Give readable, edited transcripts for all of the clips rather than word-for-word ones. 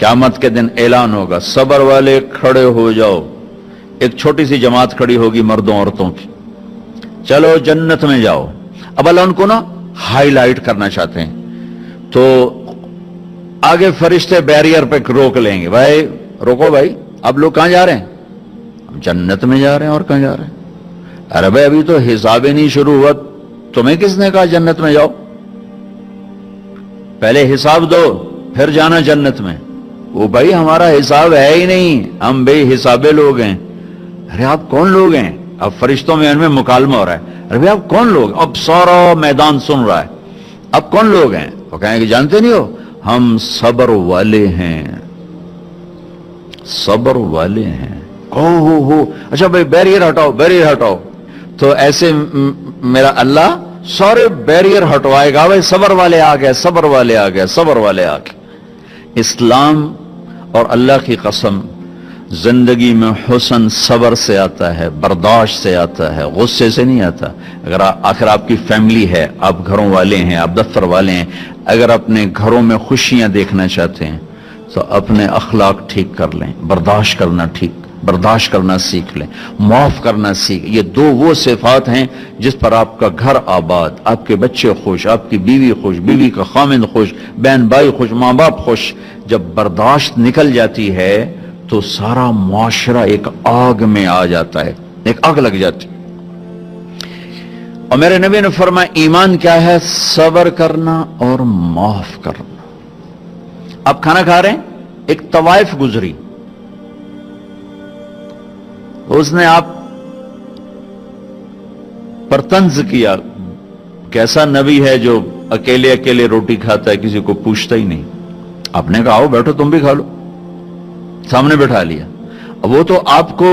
क़यामत के दिन ऐलान होगा, सब्र वाले खड़े हो जाओ। एक छोटी सी जमात खड़ी होगी मर्दों औरतों की, चलो जन्नत में जाओ। अब अल्लाह उनको ना हाईलाइट करना चाहते हैं, तो आगे फरिश्ते बैरियर पे रोक लेंगे, भाई रोको भाई, आप लोग कहां जा रहे हैं? हम जन्नत में जा रहे हैं। और कहां जा रहे हैं? अरे भाई अभी तो हिसाब ही नहीं शुरू हुआ, तुम्हें किसने कहा जन्नत में जाओ? पहले हिसाब दो फिर जाना जन्नत में। वो भाई हमारा हिसाब है ही नहीं, हम बेहिसाबे लोग हैं। अरे आप कौन लोग हैं? अब फरिश्तों में इनमें मुकालमा हो रहा है, अरे भाई आप कौन लोग? अब सारा मैदान सुन रहा है, अब कौन लोग हैं? वो कहेंगे जानते नहीं हो, हम सब्र वाले हैं, सब्र वाले हैं। हो अच्छा भाई बैरियर हटाओ, बैरियर हटाओ। तो ऐसे मेरा अल्लाह सारे बैरियर हटवाएगा, भाई सब्र वाले आ गए, सब्र वाले आ गए, सब्र वाले आ गए। इस्लाम और अल्लाह की कसम, जिंदगी में हुस्न सब्र से आता है, बर्दाश्त से आता है, गुस्से से नहीं आता। अगर आखिर आपकी फैमिली है, आप घरों वाले हैं, आप दफ्तर वाले हैं, अगर अपने घरों में खुशियां देखना चाहते हैं तो अपने अखलाक ठीक कर लें, बर्दाश्त करना सीख लें, माफ करना सीख। ये दो वो सिफात हैं जिस पर आपका घर आबाद, आपके बच्चे खुश, आपकी बीवी खुश, बीवी का खामिंद खुश, बहन भाई खुश, माँ बाप खुश। जब बर्दाश्त निकल जाती है तो सारा मुआशरा एक आग में आ जाता है, एक आग लग जाती। और मेरे नबी ने फरमाया ईमान क्या है? सब्र करना और माफ करना। आप खाना खा रहे हैं, एक तवाइफ गुजरी, उसने आप पर तंज किया, कैसा नबी है जो अकेले अकेले रोटी खाता है, किसी को पूछता ही नहीं। आपने कहा आओ बैठो तुम भी खा लो, सामने बैठा लिया। अब वो तो आपको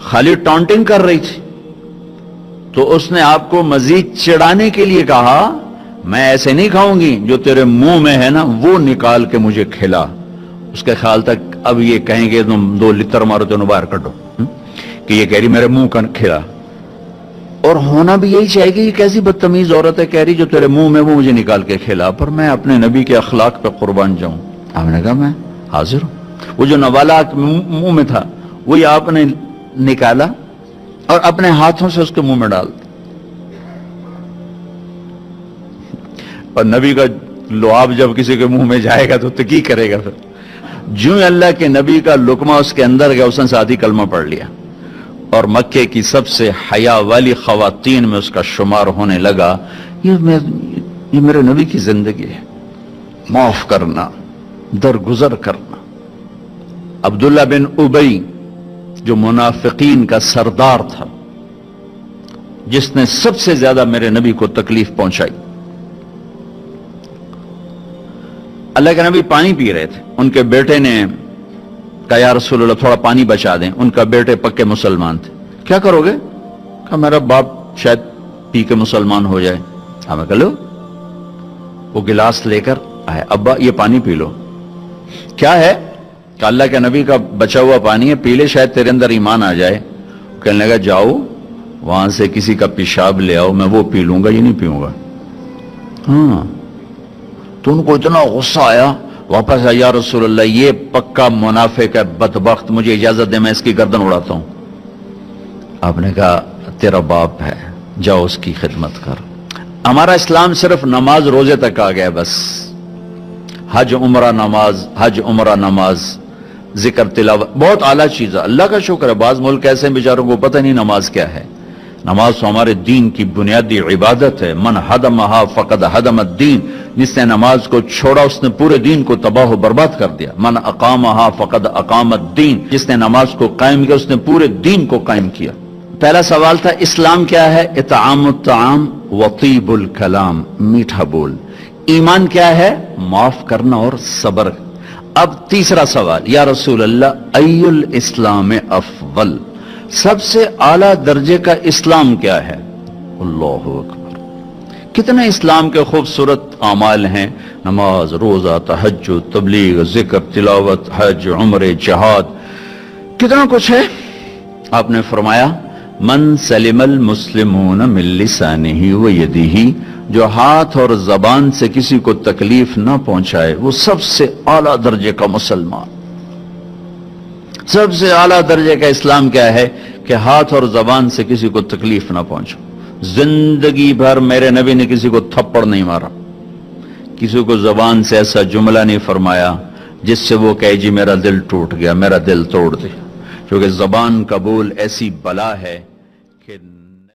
खाली टॉन्टिंग कर रही थी, तो उसने आपको मजीद चिढ़ाने के लिए कहा मैं ऐसे नहीं खाऊंगी, जो तेरे मुंह में है ना वो निकाल के मुझे खिला। उसके ख्याल तक अब ये कहेंगे तुम 2 लितर मारो तो बाहर कटो, कि ये कह रही मेरे मुंह का खिला। और होना भी यही चाहिए, ये कैसी बदतमीज औरत है, कह रही जो तेरे मुंह में वो मुझे निकाल के खिला। पर मैं अपने नबी के अखलाक पे कुर्बान जाऊं। आपने कहा मैं हाजिर हूं। वो जो नवाला मुंह में था वही आपने निकाला और अपने हाथों से उसके मुंह में डाल दिया। और नबी का लुआब जब किसी के मुंह में जाएगा तो की करेगा? फिर जो अल्लाह के नबी का लुकमा उसके अंदर गया, उसने सादी कलमा पढ़ लिया और मक्के की सबसे हया वाली खवातीन में उसका शुमार होने लगा। ये मेरे नबी की जिंदगी है, माफ करना, दरगुजर करना। अब्दुल्ला बिन उबई जो मुनाफिकीन का सरदार था, जिसने सबसे ज्यादा मेरे नबी को तकलीफ पहुंचाई। अल्लाह के नबी पानी पी रहे थे, उनके बेटे ने कहा या रसूल अल्लाह थोड़ा पानी बचा दें। उनका बेटे पक्के मुसलमान थे। क्या करोगे? कहा मेरा बाप शायद पी के मुसलमान हो जाए। हमें कह लो। वो गिलास लेकर आए, अब्बा ये पानी पी लो। क्या है? कहा अल्लाह के नबी का बचा हुआ पानी है, पी ले, शायद तेरे अंदर ईमान आ जाए। कहने लगा जाओ वहां से किसी का पेशाब ले आओ, मैं वो पी लूंगा, ये नहीं पीऊंगा। हाँ, तो उनको इतना गुस्सा आया, वापस आया या रसूल अल्लाह ये पक्का मुनाफिक है, बदबख्त, मुझे इजाजत दे मैं इसकी गर्दन उड़ाता हूं। आपने कहा तेरा बाप है, जाओ उसकी खिदमत कर। हमारा इस्लाम सिर्फ नमाज रोजे तक आ गया, बस हज उमरा नमाज, हज उमरा नमाज, जिक्र तिलावत बहुत आला चीज है, अल्लाह का शुक्र है। बाज मुल्क ऐसे हैं बेचारों को पता नहीं नमाज क्या है। नमाज तो हमारे दीन की बुनियादी इबादत है। मन हदमहा फकद हदम दीन, जिसने नमाज को छोड़ा उसने पूरे दीन को तबाह बर्बाद कर दिया। मन अकामहा फकद अकामत दीन, जिसने नमाज को कायम किया उसने पूरे दीन को कायम किया। पहला सवाल था इस्लाम क्या है? इतामुत ताम वतीबुल कलाम, मीठा बोल। ईमान क्या है? माफ करना और सब्र। अब तीसरा सवाल, या रसूल अल्लाह अय्युल इस्लाम अफवल, सबसे आला दर्जे का इस्लाम क्या है? अल्लाहु अकबर। कितने इस्लाम के खूबसूरत आमाल हैं, नमाज, रोजा, तहज्जुद, तबलीग, जिक्र, तिलावत, हज, उम्रे, जिहाद, कितना कुछ है। आपने फरमाया मन सलिमल मुस्लिमून मिन लिसानिही व यदिही جو ہاتھ اور زبان سے کسی کو تکلیف نہ پہنچائے وہ سب سے اعلیٰ درجے کا مسلمان. سب سے اعلیٰ درجے کا اسلام کیا ہے؟ کہ ہاتھ اور زبان سے کسی کو تکلیف نہ پہنچو. زندگی بھر میرے نبی نے کسی کو تھپڑ نہیں مارا، کسی کو زبان سے ایسا جملہ نہیں فرمایا جس سے وہ کہے جی میرا دل ٹوٹ گیا، میرا دل توڑ دے. کیونکہ زبان کا بول ایسی بلا ہے کہ